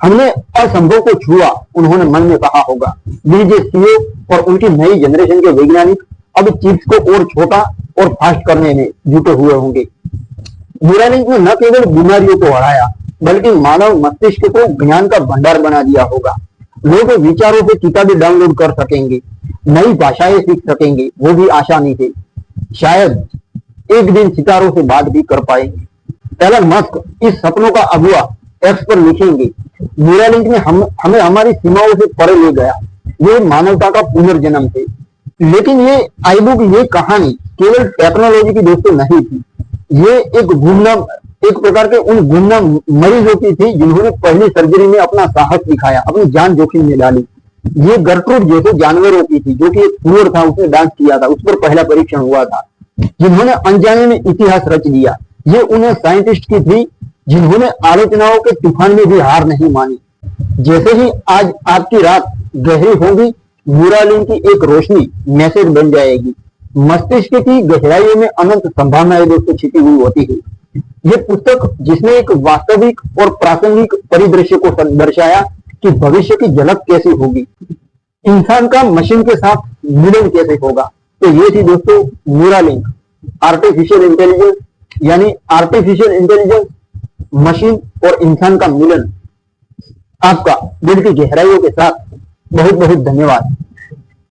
हमने असंभव को छुआ, उन्होंने मन में कहा होगा। DJCO और उनकी नई जनरेशन के वैज्ञानिक अब चिप्स को और छोटा और फास्ट करने में जुटे हुए होंगे। न्यूरालिंक ने न केवल बीमारियों को हराया बल्कि मानव मस्तिष्क को ज्ञान का भंडार बना दिया होगा। लोग विचारों से किताबें डाउनलोड कर सकेंगे, नई भाषाएं सीख सकेंगे, वो भी आसानी से। शायद एक दिन सितारों से बात भी कर पाएंगे। एलन मस्क इस सपनों का अगुआ एक्स पर लिखेंगे, न्यूरालिंक ने हमें हमारी सीमाओं से परे ले गया। ये मानवता का पुनर्जन्म थे। लेकिन ये आई बुक, ये कहानी केवल टेक्नोलॉजी की दोस्तों नहीं थी। ये एक प्रकार के उन गुमनाम मरीजों की थी जिन्होंने पहली सर्जरी में अपना साहस दिखाया, अपनी जान जोखिम में डाली। ये गर्ट्रूड जैसे जानवरों की थी, जो कि एक सुअर था, उसने डांस किया था, उस पर पहला परीक्षण हुआ था, जिन्होंने अनजाने में इतिहास रच दिया। ये उन्हें साइंटिस्ट की थी जिन्होंने आलोचनाओं के तूफान में भी हार नहीं मानी। जैसे ही आज आपकी रात गहरी होगी, न्यूरालिंक की एक रोशनी मैसेज बन जाएगी। मस्तिष्क की गहराइयों में अनंत संभावनाएं दोस्तों छिपी हुई होती है। ये पुस्तक जिसने एक वास्तविक और प्रासंगिक परिदृश्य को दर्शाया कि भविष्य की झलक कैसी होगी, इंसान का मशीन के साथ मिलन कैसे होगा। तो ये थी दोस्तों न्यूरालिंक, आर्टिफिशियल इंटेलिजेंस, यानी आर्टिफिशियल इंटेलिजेंस, मशीन और इंसान का मिलन। आपका दिल की गहराइयों के साथ बहुत बहुत धन्यवाद।